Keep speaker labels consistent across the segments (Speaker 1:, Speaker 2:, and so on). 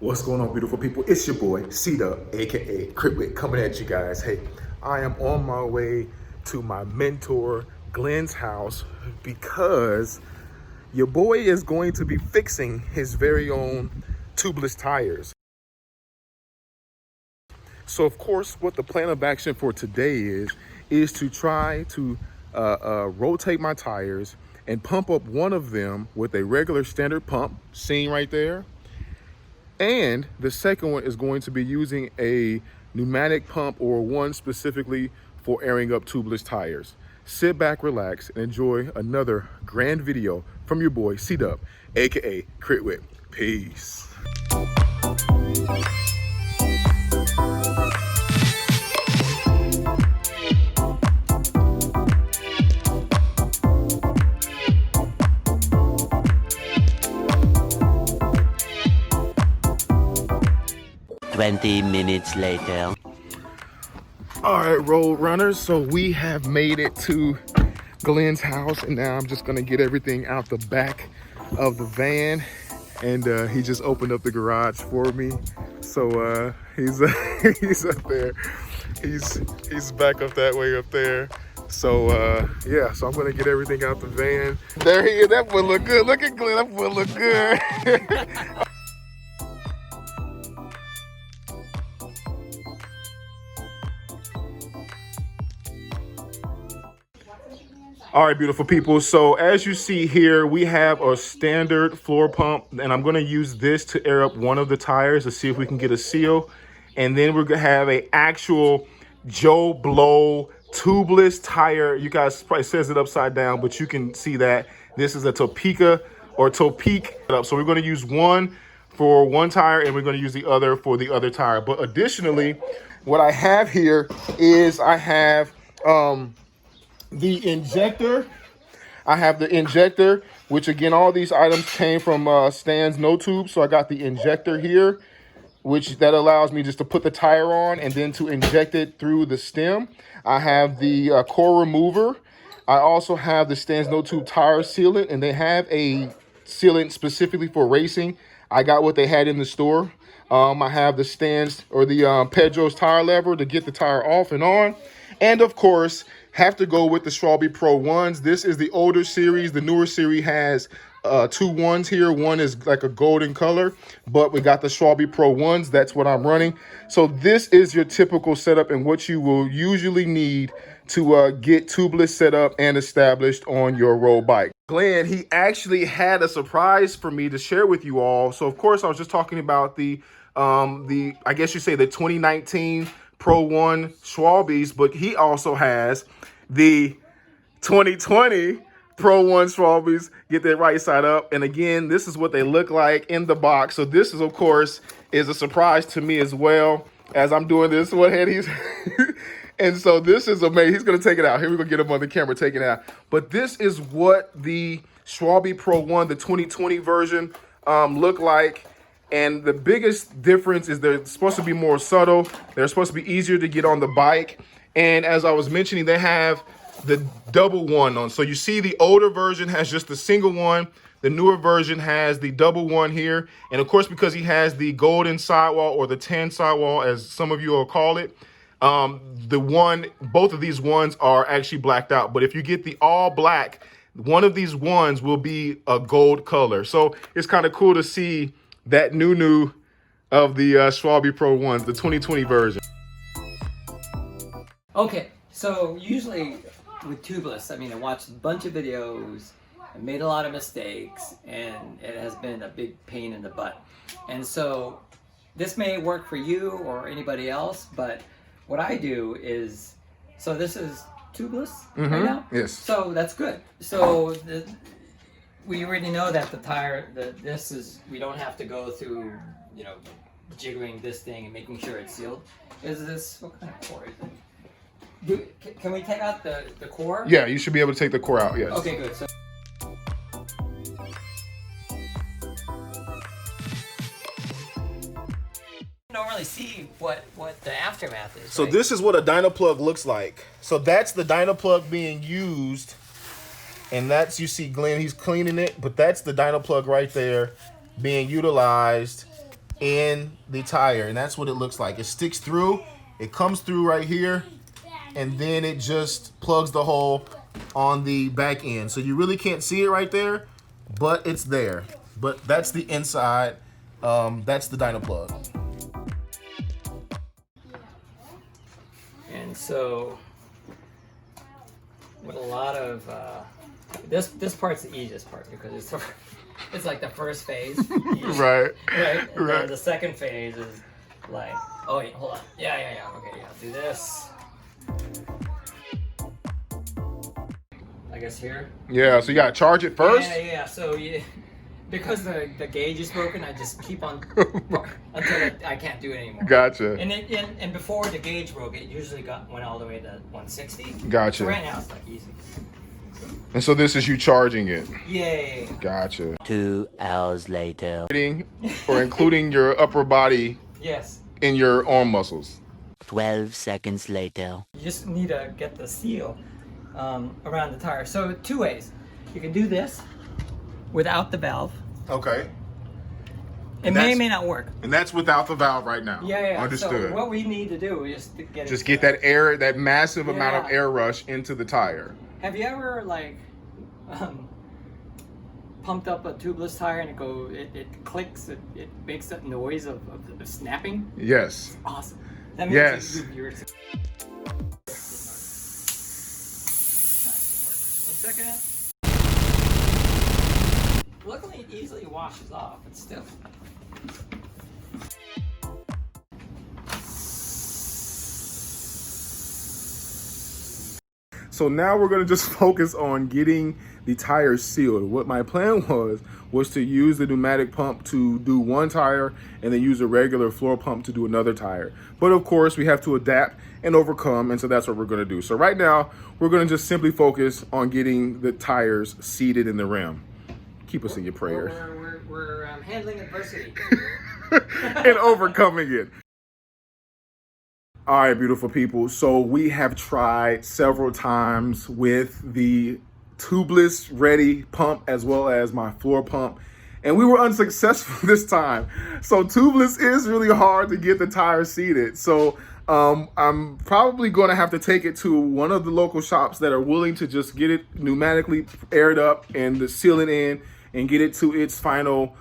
Speaker 1: What's going on, beautiful people? It's your boy, C-Dub, aka Whit, coming at you guys. Hey, I am on my way to my mentor, Glenn's house, because your boy is going to be fixing his very own tubeless tires. So, of course, what the plan of action for today is to try to rotate my tires and pump up one of them with a regular standard pump, seen right there. And the second one is going to be using a pneumatic pump, or one specifically for airing up tubeless tires. Sit back, relax, and enjoy another grand video from your boy, C-Dub, aka Whit. Peace.
Speaker 2: 20 minutes later.
Speaker 1: All right, road runners, so we have made it to Glenn's house, and now I'm just gonna get everything out the back of the van, and he just opened up the garage for me. So he's he's up there. He's back up that way up there. So yeah, so I'm gonna get everything out the van. There he is. That boy look good. Look at Glenn. That boy look good. All right, beautiful people. So as you see here, we have a standard floor pump, and I'm going to use this to air up one of the tires to see if we can get a seal. And then we're going to have a actual Joe Blow tubeless tire. You guys probably says it upside down, but you can see that this is a Topeka or Topeak. So we're going to use one for one tire, and we're going to use the other for the other tire. But additionally, what I have here is I have the injector. I have the injector, which again, all these items came from Stan's No Tube. So I got the injector here, which that allows me just to put the tire on and then to inject it through the stem. I have the core remover. I also have the Stan's No Tube tire sealant, and they have a sealant specifically for racing. I got what they had in the store. I have the Stan's or the Pedro's tire lever to get the tire off and on. And of course, have to go with the Strava Pro 1s. This is the older series. The newer series has two ones here. One is like a golden color, but we got the Strava Pro 1s. That's what I'm running. So this is your typical setup and what you will usually need to get tubeless set up and established on your road bike. Glenn, he actually had a surprise for me to share with you all. So of course, I was just talking about the I guess you say the 2019 Pro 1 Schwalbes, but he also has the 2020 Pro 1 Schwalbes. Get that right side up. And again, this is what they look like in the box. So this is, of course, is a surprise to me as well as I'm doing this. What head he's and so this is amazing. He's going to take it out. Here we go, get him on the camera taking it out. But this is what the Schwalbe Pro 1, the 2020 version, look like. And the biggest difference is they're supposed to be more subtle. They're supposed to be easier to get on the bike. And as I was mentioning, they have the double one on. So you see the older version has just the single one. The newer version has the double one here. And of course, because he has the golden sidewall or the tan sidewall, as some of you will call it, both of these ones are actually blacked out. But if you get the all black, one of these ones will be a gold color. So it's kind of cool to see that new of the Schwalbe Pro 1s, the 2020 version.
Speaker 3: Okay, so usually with tubeless, I mean, I watched a bunch of videos, I made a lot of mistakes, and it has been a big pain in the butt. And so this may work for you or anybody else, but what I do is, so this is tubeless right now?
Speaker 1: Yes.
Speaker 3: So that's good. So we already know that the tire, we don't have to go through, jiggling this thing and making sure it's sealed. Is this, what kind of core is it? Can we take out the core?
Speaker 1: Yeah, you should be able to take the core out, yes.
Speaker 3: Okay, good. So don't really see what the aftermath is.
Speaker 1: So
Speaker 3: right?
Speaker 1: this is what a dyno plug looks like. So that's the dyno plug being used. And that's, you see Glenn, he's cleaning it, but that's the dyno plug right there being utilized in the tire, and that's what it looks like. It sticks through, it comes through right here, and then it just plugs the hole on the back end. So you really can't see it right there, but it's there. But that's the inside. That's the dyno plug.
Speaker 3: And so, with a lot of this part's the easiest part because it's like the first phase.
Speaker 1: Right.
Speaker 3: Right. And
Speaker 1: Right.
Speaker 3: then the second phase is like, oh wait, hold on. Yeah. Okay, yeah. Do this. I guess here.
Speaker 1: Yeah. So you gotta charge it first.
Speaker 3: Yeah. So because the gauge is broken, I just keep on until I can't do it anymore.
Speaker 1: Gotcha.
Speaker 3: And before the gauge broke, it usually went all the way to 160.
Speaker 1: Gotcha.
Speaker 3: So right now it's like easy.
Speaker 1: And so this is you charging it.
Speaker 3: Yay.
Speaker 1: Gotcha.
Speaker 2: 2 hours later.
Speaker 1: Or including your upper body
Speaker 3: Yes.
Speaker 1: in your arm muscles.
Speaker 2: 12 seconds later.
Speaker 3: You just need to get the seal around the tire. So 2 ways. You can do this without the valve.
Speaker 1: Okay.
Speaker 3: It may or may not work.
Speaker 1: And that's without the valve right now.
Speaker 3: Yeah.
Speaker 1: Understood.
Speaker 3: So what we need to do is to get
Speaker 1: that air, that massive amount of
Speaker 3: Yeah.
Speaker 1: air rush into the tire.
Speaker 3: Have you ever like pumped up a tubeless tire and it clicks, it makes that noise of snapping?
Speaker 1: Yes.
Speaker 3: Awesome. That means
Speaker 1: Yes.
Speaker 3: you're 1 second. Luckily it easily washes off, but still.
Speaker 1: So now we're gonna just focus on getting the tires sealed. What my plan was to use the pneumatic pump to do one tire and then use a regular floor pump to do another tire. But of course we have to adapt and overcome, and so that's what we're gonna do. So right now, we're gonna just simply focus on getting the tires seated in the rim. Keep us in your prayers.
Speaker 3: We're handling adversity.
Speaker 1: And overcoming it. All right, beautiful people. So we have tried several times with the tubeless ready pump as well as my floor pump, and we were unsuccessful this time. So tubeless is really hard to get the tires seated. So I'm probably going to have to take it to one of the local shops that are willing to just get it pneumatically aired up and seal it in and get it to its final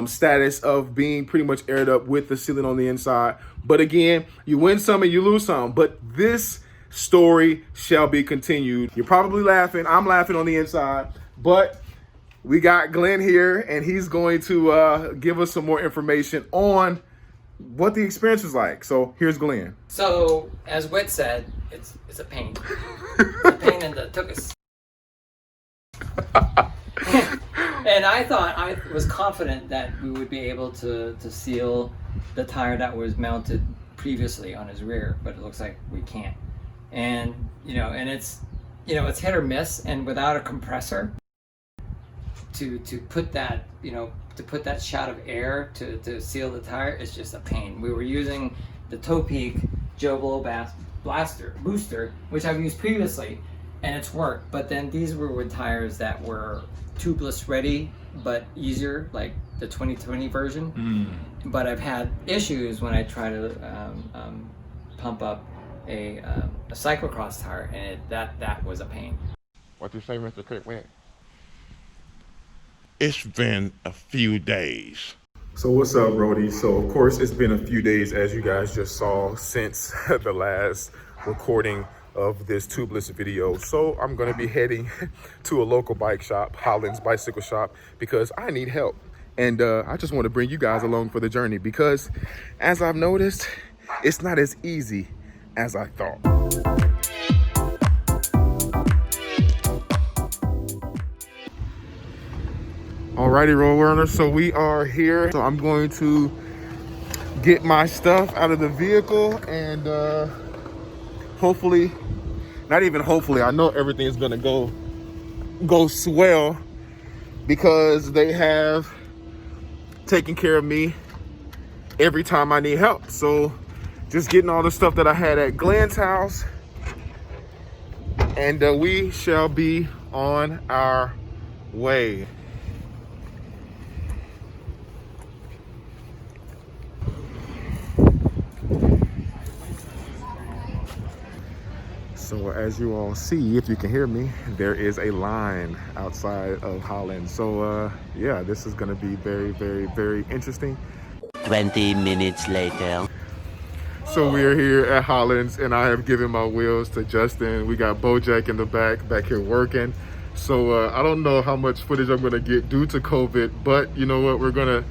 Speaker 1: status of being pretty much aired up with the sealant on the inside. But again, you win some and you lose some. But this story shall be continued. You're probably laughing. I'm laughing on the inside. But we got Glenn here, and he's going to give us some more information on what the experience was like. So here's Glenn.
Speaker 3: So, as Whit said, it's a pain. It's a pain in the tuchus. And I was confident that we would be able to seal the tire that was mounted previously on his rear, but it looks like we can't. And it's hit or miss, and without a compressor to put that shot of air to seal the tire, it's just a pain. We were using the Toe Peak Joe Blow booster, which I've used previously, and it's worked. But then these were with tires that were tubeless ready, but easier, like the 2020 version. But I've had issues when I try to pump up a cyclocross tire, and that was a pain.
Speaker 4: What you say, Mr. Kirkwood? It's been a few days.
Speaker 1: So what's up, Brody? So of course it's been a few days, as you guys just saw, since the last recording of this tubeless video. So I'm gonna be heading to a local bike shop, Holland's Bicycle Shop, because I need help. And I just want to bring you guys along for the journey, because as I've noticed, it's not as easy as I thought. Alrighty, road runners, so we are here. So I'm going to get my stuff out of the vehicle, and hopefully, not even hopefully, I know everything is gonna go swell, because they have taken care of me every time I need help. So just getting all the stuff that I had at Glenn's house, and we shall be on our way. So as you all see, if you can hear me, there is a line outside of Holland. So yeah, this is gonna be very, very, very interesting.
Speaker 2: 20 minutes later.
Speaker 1: So we're here at Holland's and I have given my wheels to Justin. We got Bojack in the back here working. So I don't know how much footage I'm gonna get due to COVID, but you know what, we're gonna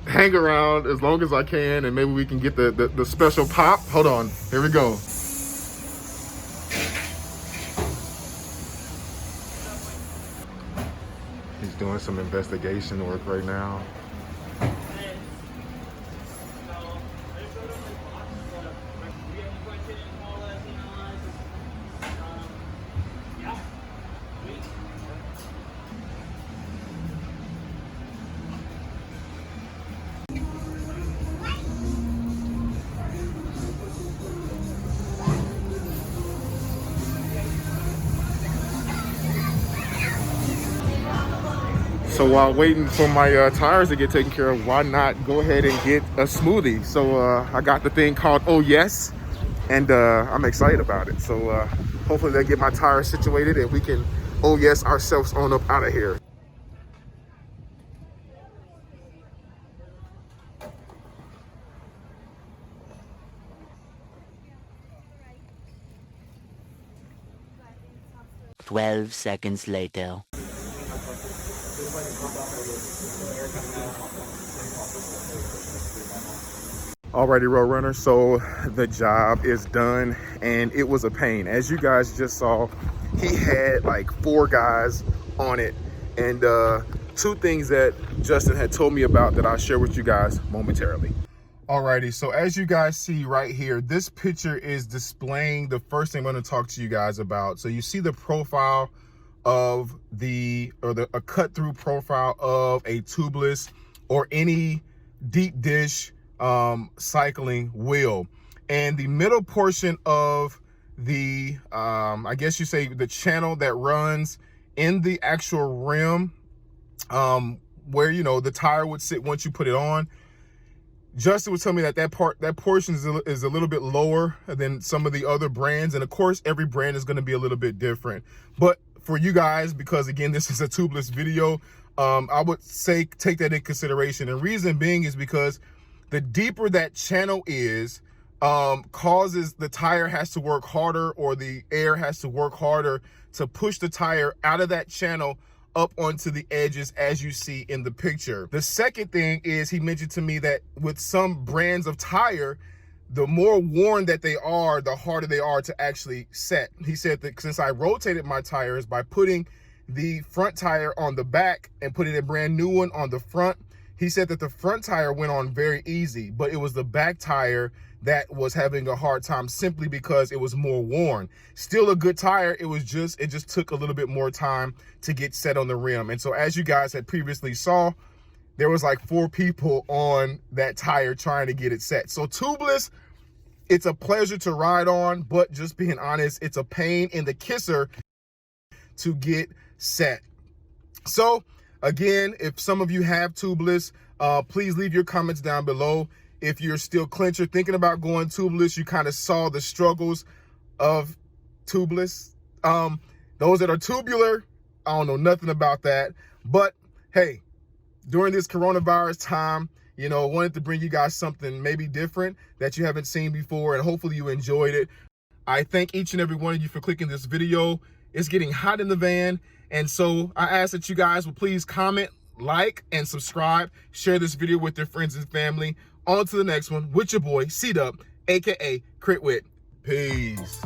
Speaker 1: hang around as long as I can and maybe we can get the special pop. Hold on, here we go. He's doing some investigation work right now. So while waiting for my tires to get taken care of, why not go ahead and get a smoothie? So I got the thing called Oh Yes, and I'm excited about it. So hopefully they get my tires situated and we can Oh Yes ourselves on up out of here.
Speaker 2: "12 seconds later."
Speaker 1: Alrighty, road runner, so the job is done and it was a pain. As you guys just saw, he had like 4 guys on it, and 2 things that Justin had told me about that I'll share with you guys momentarily. Alrighty, so as you guys see right here, this picture is displaying the first thing I'm going to talk to you guys about. So you see the profile of a cut through profile of a tubeless or any deep dish cycling wheel, and the middle portion of the I guess you say the channel that runs in the actual rim, where you know the tire would sit once you put it on. Justin was telling me that portion is a little bit lower than some of the other brands, and of course every brand is going to be a little bit different. But for you guys, because again this is a tubeless video, I would say take that in consideration. And reason being is because the deeper that channel is, causes the tire has to work harder, or the air has to work harder to push the tire out of that channel up onto the edges, as you see in the picture. The second thing is, he mentioned to me that with some brands of tire, the more worn that they are, the harder they are to actually set. He said that since I rotated my tires by putting the front tire on the back and putting a brand new one on the front, he said that the front tire went on very easy, but it was the back tire that was having a hard time simply because it was more worn. Still a good tire, it just took a little bit more time to get set on the rim. And so as you guys had previously saw, there was like 4 people on that tire trying to get it set. So tubeless, it's a pleasure to ride on, but just being honest, it's a pain in the kisser to get set. So again, if some of you have tubeless, please leave your comments down below. If you're still clincher thinking about going tubeless, you kind of saw the struggles of tubeless. Those that are tubular, I don't know nothing about that. But hey, during this coronavirus time, you know, wanted to bring you guys something maybe different that you haven't seen before, and hopefully you enjoyed it. I thank each and every one of you for clicking this video. It's getting hot in the van, and so I ask that you guys will please comment, like, and subscribe. Share this video with your friends and family. On to the next one with your boy, C-Dub, aka Crit Whit. Peace.